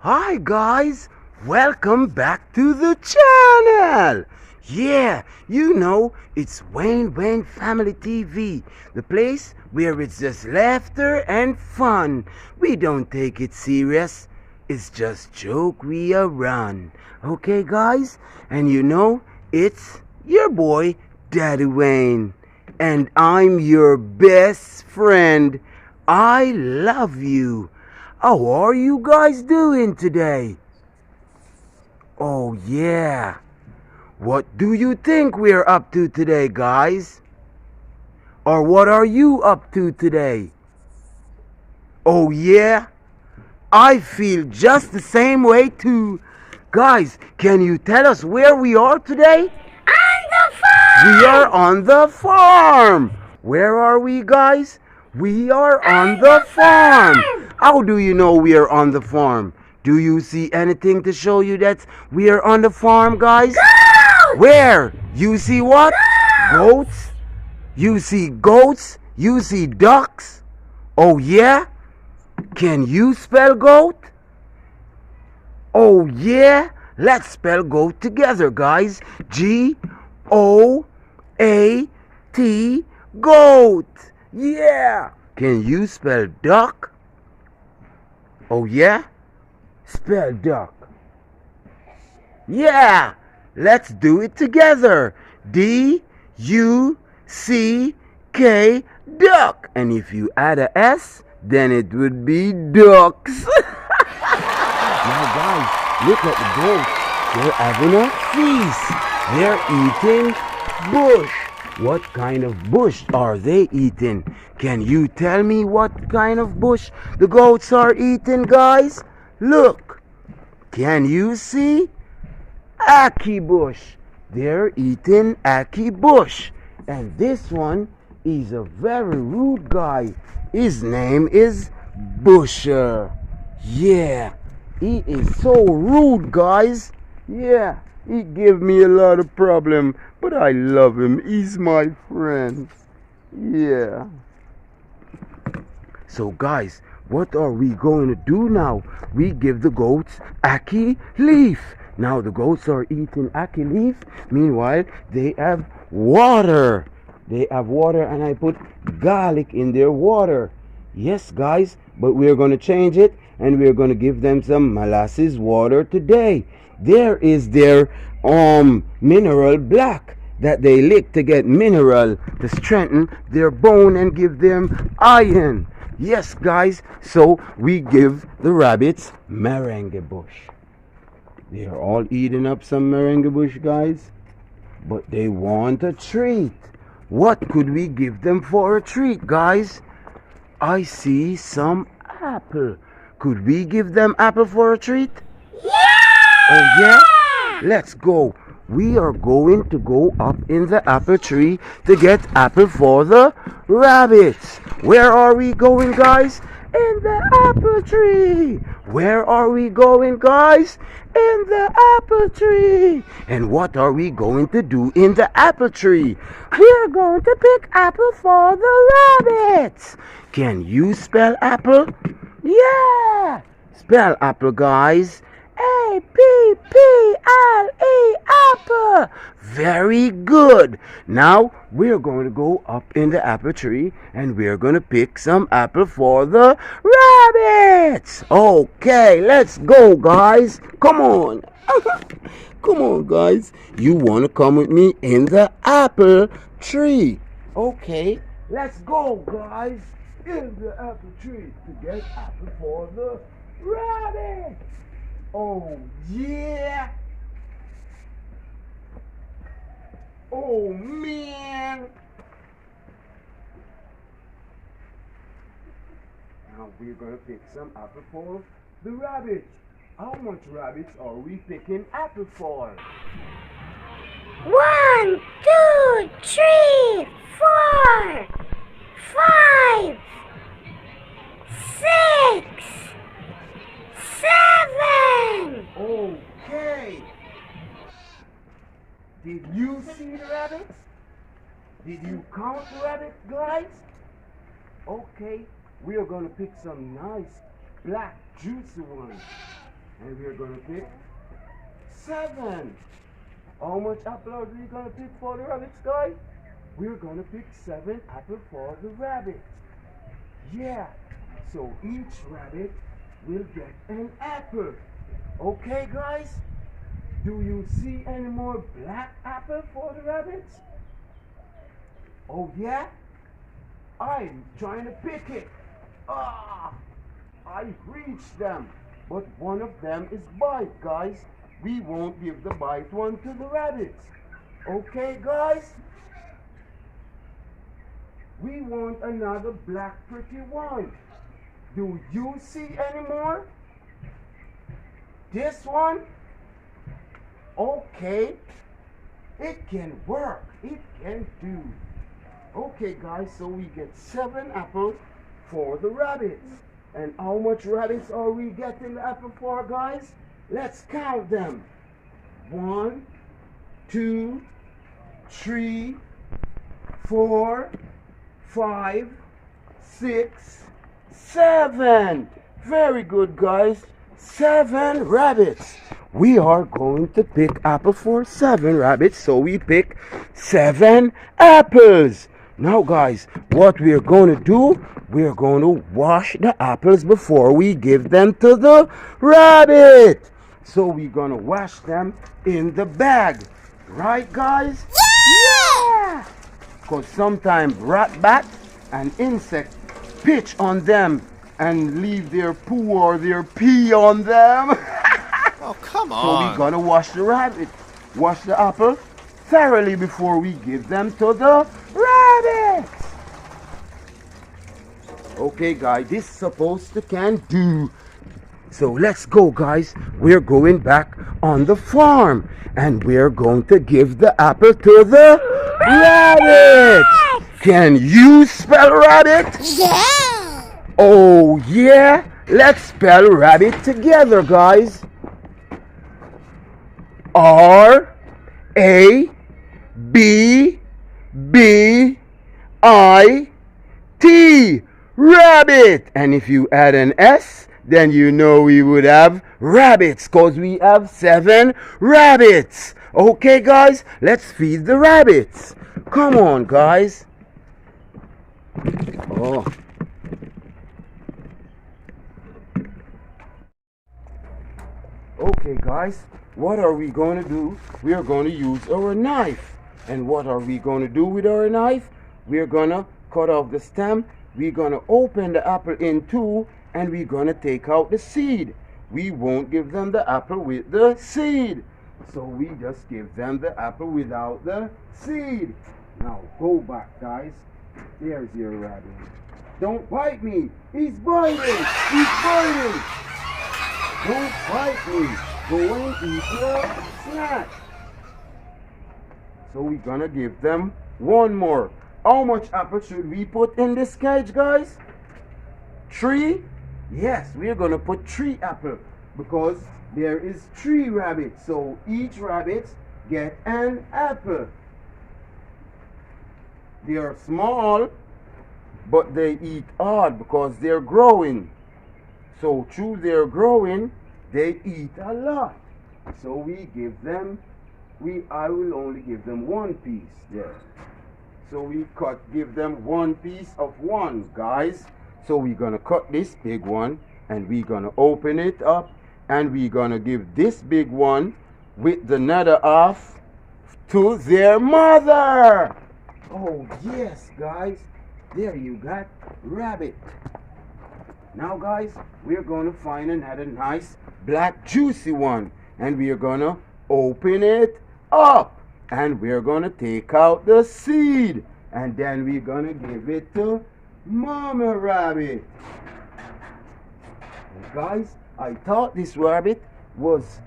Hi guys, welcome back to the channel. Yeah, it's Wayne Family TV, the place where it's just laughter and fun. We don't take it serious, it's just joke we are run. Okay guys, and it's your boy Daddy Wayne, and I'm your best friend. I love you. How are you guys doing today? Oh yeah. What do you think we're up to today, guys? Or what are you up to today? Oh yeah. I feel just the same way too. Guys, can you tell us where we are today? On the We are farm! on the farm. Where are we, guys? We are on On the the farm. farm! How do you know we are on the farm? Do you see anything to show you that we are on the farm, guys? Goat! Where? You see what? Goat! Goats? You see goats? You see ducks? Oh, yeah? Can you spell goat? Oh, yeah? Let's spell goat together, guys. G-O-A-T, goat. Yeah. Can you spell duck? Oh, yeah? Spell duck. Yeah. Let's do it together. D-U-C-K, duck. And if you add a S, then it would be ducks. Now, guys, look at the goats. They're having a feast. They're eating bush. What kind of bush are they eating? Can you tell me what kind of bush the goats are eating, guys? Look. Can you see? Ackee bush. They're eating ackee bush. And this one is a very rude guy. His name is Busher. Yeah, he is so rude, guys. Yeah, he give me a lot of problem, but I love him. He's my friend. Yeah. So guys, what are we going to do now? We give the goats ackee leaf. Now the goats are eating ackee leaf. Meanwhile, they have water. They have water, and I put garlic in their water. Yes, guys, but we're going to change it, and we're going to give them some molasses water today. There is their mineral black that they lick to get mineral to strengthen their bone and give them iron. Yes, guys, so we give the rabbits meringue bush. They are all eating up some meringue bush, guys, but they want a treat. What could we give them for a treat, guys? I see some apple. Could we give them apple for a treat? Oh yeah? Let's go. We are going to go up in the apple tree to get apple for the rabbits. Where are we going, guys? In the apple tree. Where are we going, guys? In the apple tree. And what are we going to do in the apple tree? We're going to pick apple for the rabbits. Can you spell apple? Yeah. Spell apple, guys. A-P-P-L-E, apple. Very good. Now we're going to go up in the apple tree and we're going to pick some apple for the rabbits. Okay, let's go, guys. Come on. Come on, guys. You want to come with me in the apple tree? Okay, let's go, guys. In the apple tree to get apple for the rabbits. Oh, yeah. Oh, man. Now we're going to pick some apple for the rabbits. How much rabbits are we picking apple for? 1, 2, 3, 4, 5, 6, 7. Okay. Did you see the rabbits? Did you count the rabbits, guys? Okay, we are going to pick some nice, black, juicy ones. And we're gonna pick 7. How much apple are we gonna pick for the rabbits, guys? We're gonna pick 7 apple for the rabbit. Yeah. So each rabbit will get an apple. Okay, guys? Do you see any more black apple for the rabbits? Oh yeah? I'm trying to pick it. Ah! I reached them. But one of them is bite, guys. We won't give the bite one to the rabbits. Okay, guys? We want another black pretty one. Do you see any more? This one? Okay. It can work. It can do. Okay, guys, so we get 7 apples for the rabbits. And how much rabbits are we getting the apple for, guys? Let's count them. 1, 2, 3, 4, 5, 6, 7. Very good, guys. 7 rabbits. We are going to pick apple for 7 rabbits, so we pick 7 apples. Now, guys, what we're going to do, we're going to wash the apples before we give them to the rabbit. So we're going to wash them in the bag. Right, guys? Yeah! Because sometimes rat, bat, and insect pitch on them and leave their poo or their pee on them. Oh, come So on. we're going to wash the rabbit, wash the apple thoroughly before we give them to the rabbit. Okay, guys, this is supposed to can do. So let's go, guys. We're going back on the farm and we're going to give the apple to the rabbit. Can you spell rabbit? Yeah. Oh, yeah. Let's spell rabbit together, guys. R-A-B-B-I-T. Rabbit. And if you add an S, then you know we would have rabbits, because we have 7 rabbits. Okay, guys, let's feed the rabbits. Come on, guys. Oh. Okay, guys, what are we going to do? We are going to use our knife. And what are we going to do with our knife? We are going to cut off the stem. We're going to open the apple in 2 and we're going to take out the seed. We won't give them the apple with the seed. So we just give them the apple without the seed. Now go back, guys. There's your rabbit. Don't bite me. He's biting. He's biting. Don't bite me. Go and eat your snack. So we're gonna give them one more. How much apple should we put in this cage, guys? 3? Yes, we're gonna put 3 apple because there is 3 rabbits. So each rabbit get an apple. They are small, but they eat hard because they're growing. So through their growing, they eat a lot. So we give them, I will only give them 1 piece there. So we give them 1 piece of 1, guys. So we're gonna cut this big one and we're gonna open it up and we're gonna give this big one with the nether off to their mother. Oh yes, guys, there you got rabbit. Now, guys, we're gonna find another nice black juicy one and we're gonna open it up and we're gonna take out the seed and then we're gonna give it to Mama Rabbit. And guys, I thought this rabbit was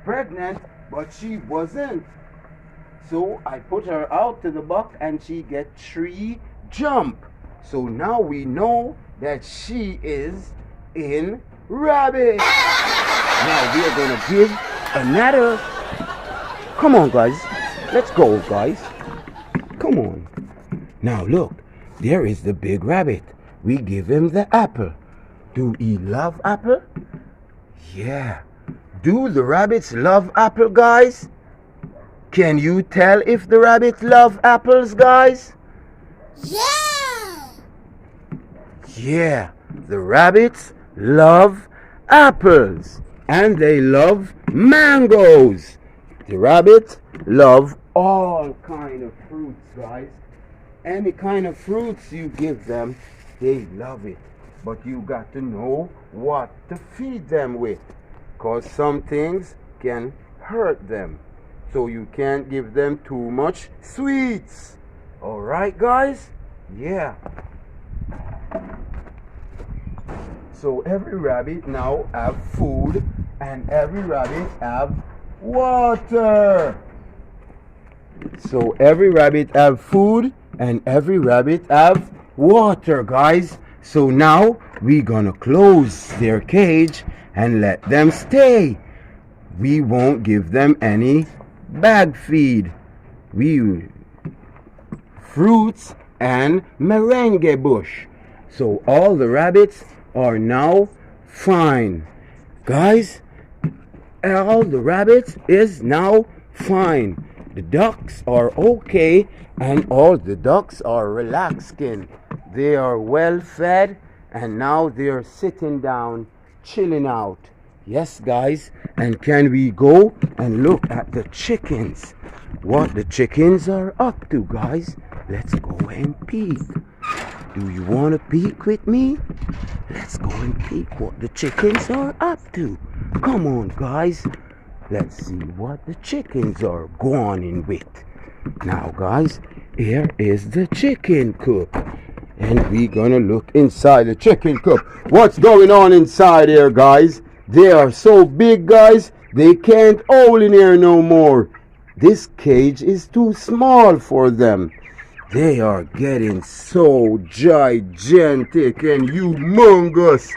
pregnant, but she wasn't. So I put her out to the buck and she get 3 jump. So now we know that she is in rabbit. Now we are gonna give another. Come on, guys. Let's go, guys. Come on. Now look, there is the big rabbit. We give him the apple. Do he love apple? Yeah. Do the rabbits love apple, guys? Can you tell if the rabbits love apples, guys? Yeah. Yeah, the rabbits love apples and they love mangoes. The rabbits love all kind of fruits, guys. Any kind of fruits you give them, they love it. But you got to know what to feed them with, because some things can hurt them. So you can't give them too much sweets. Alright, guys? Yeah. So every rabbit now have food and every rabbit have water. So every rabbit have food and every rabbit have water, guys. So now we gonna close their cage and let them stay. We won't give them any bag feed. We fruits and merengue bush. So all the rabbits are now fine. Guys, all the rabbits is now fine. The ducks are okay and all the ducks are relaxing. They are well fed and now they are sitting down, chilling out. Yes, guys, and can we go and look at the chickens? What the chickens are up to, guys? Let's go and peek. Do you want to peek with me? Let's go and peek what the chickens are up to. Come on, guys. Let's see what the chickens are going with. Now, guys, here is the chicken coop. And we're gonna look inside the chicken coop. What's going on inside here, guys? They are so big, guys, they can't hold in here no more. This cage is too small for them. They are getting so gigantic and humongous.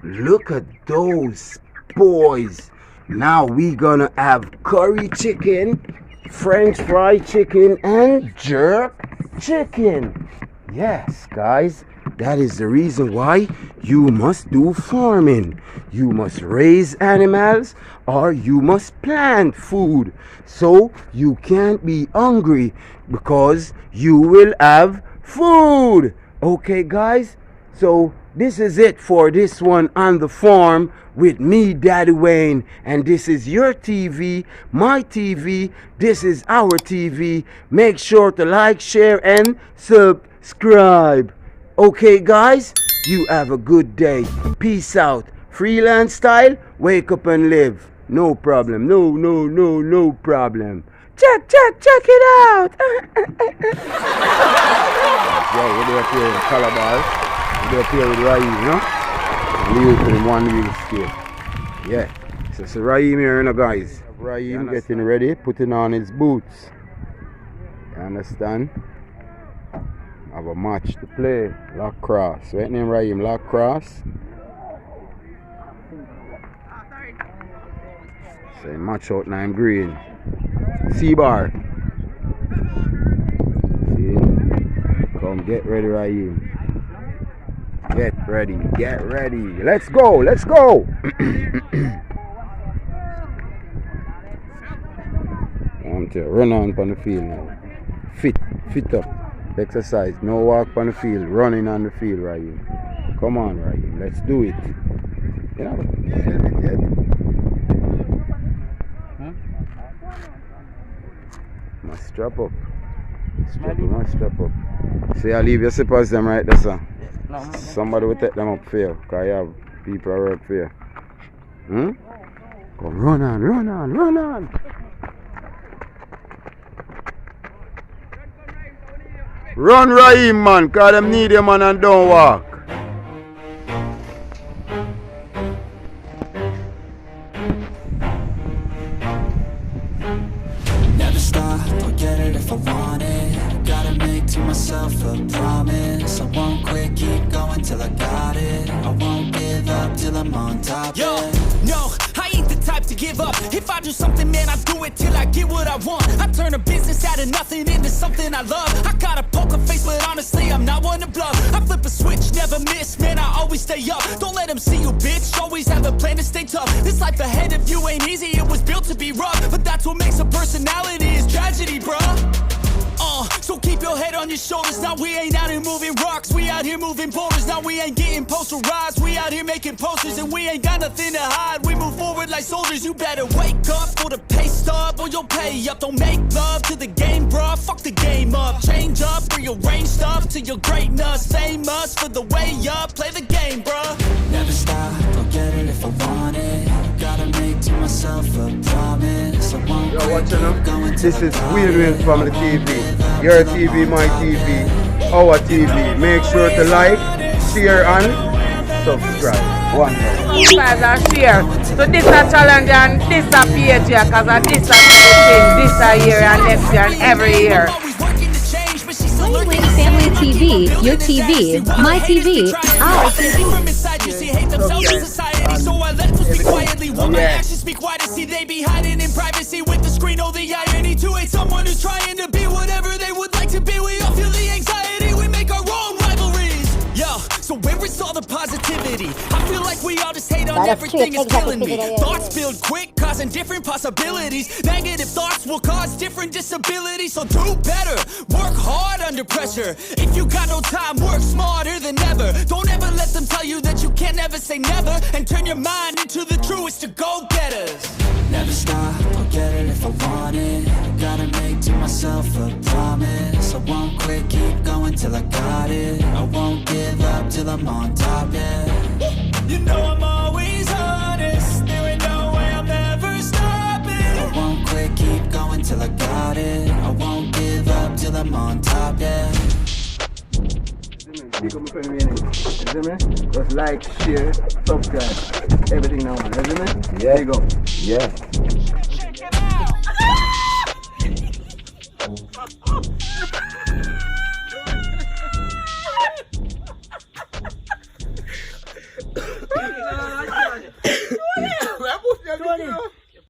Look at those boys. Now we gonna have curry chicken, French fried chicken, and jerk chicken. Yes, guys, that is the reason why you must do farming. You must raise animals or you must plant food. So you can't be hungry because you will have food. Okay, guys? So this is it for this one on the farm with me, Daddy Wayne. And this is your TV, my TV. This is our TV. Make sure to like, share, and subscribe. Okay, guys? You have a good day. Peace out. Freelance style, wake up and live. No problem. No problem. Check it out. Yo, we're up here in Calabar. We're up here with Raheem, no? Leave it to the one wheel scale. Yeah. So Raheem here, you guys. Raheem getting ready, putting on his boots. You understand? Have a match to play. Lacrosse. Right name Raheem? Lacrosse. Say match out now, I'm green. C-bar. See? Come get ready, Raheem. Get ready. Let's go. Want to run on the field now. Fit up. Exercise. No walk on the field. Running on the field, Raheem. Come on, Raheem. Let's do it. You know, must strap up. Strap up. See, I leave your slippers them right there, sir. Somebody will take them up for you, because you have people who work for you. Go run on. Run, Raheem, man, because them need you, man, and don't walk. Never stop, I'll get it if I want it. Gotta make to myself a promise. I won't quit, keep going till I got it. I won't give up till I'm on top. Yo, no, I ain't the type to give up. If I do something, man, I do it till I get what I want. I turn a business out of nothing into something I love. I got a poker face, but honestly, I'm not one to bluff. I flip a switch, never miss, man, I always stay up. Don't let them see you, bitch, always have a plan to stay tough. This life ahead of you ain't easy, it was built to be rough. But that's what makes a personality, is tragedy, bruh. So keep your head on your shoulders. Now we ain't out here moving rocks, we out here moving boulders. Now we ain't getting posterized, we out here making posters. And we ain't got nothing to hide, we move forward like soldiers. You better wake up for the pay stub, or you'll pay up. Don't make love to the game, bruh, fuck the game up. Change up, rearrange stuff to your greatness. Famous for the way up, play the game, bruh. Never stop, I'll get it if I want it. Gotta make to myself a promise. I won't Yo, quit, what's your keep name? going till This I is got Wheel it. Wheels Family TV. Your TV, my TV, our TV. Make sure to like, share, and subscribe. One more. Subscribe and share. So this a challenge and this a page here, cause this a thing, this a year and next year and every year. Wing Family TV, your TV, my TV, our TV. From inside you see hate themselves in society. So I let them speak quietly while my actions speak wider. See they be hiding in privacy with the screen. Oh, the irony to hate someone who's trying to be whatever they would like to be. We all feel the anxiety, we make our own rivalries. Yo, so where is all the positivity? I feel like we all just hate on everything, it's killing me. Thoughts build quick, causing different possibilities. Negative thoughts will cause different disabilities. So do better, work hard under pressure. If you got no time, work smarter than ever. Don't ever let them tell you that you can't never say never. And turn your mind into the truest of go-getters. Never stop, I'll get it if I want it. Gotta make to myself a promise. I won't quit, keep going till I got it. I won't give up till I'm on top, yeah. You know I'm always honest, there ain't no way I'm ever stopping. I won't quit, keep going till I got it. I won't give up till I'm on top, yeah. Pick up my pen, you see me? Just like, share, subscribe, everything now, man. You see me? Yeah. There you go. Yeah. Check it out.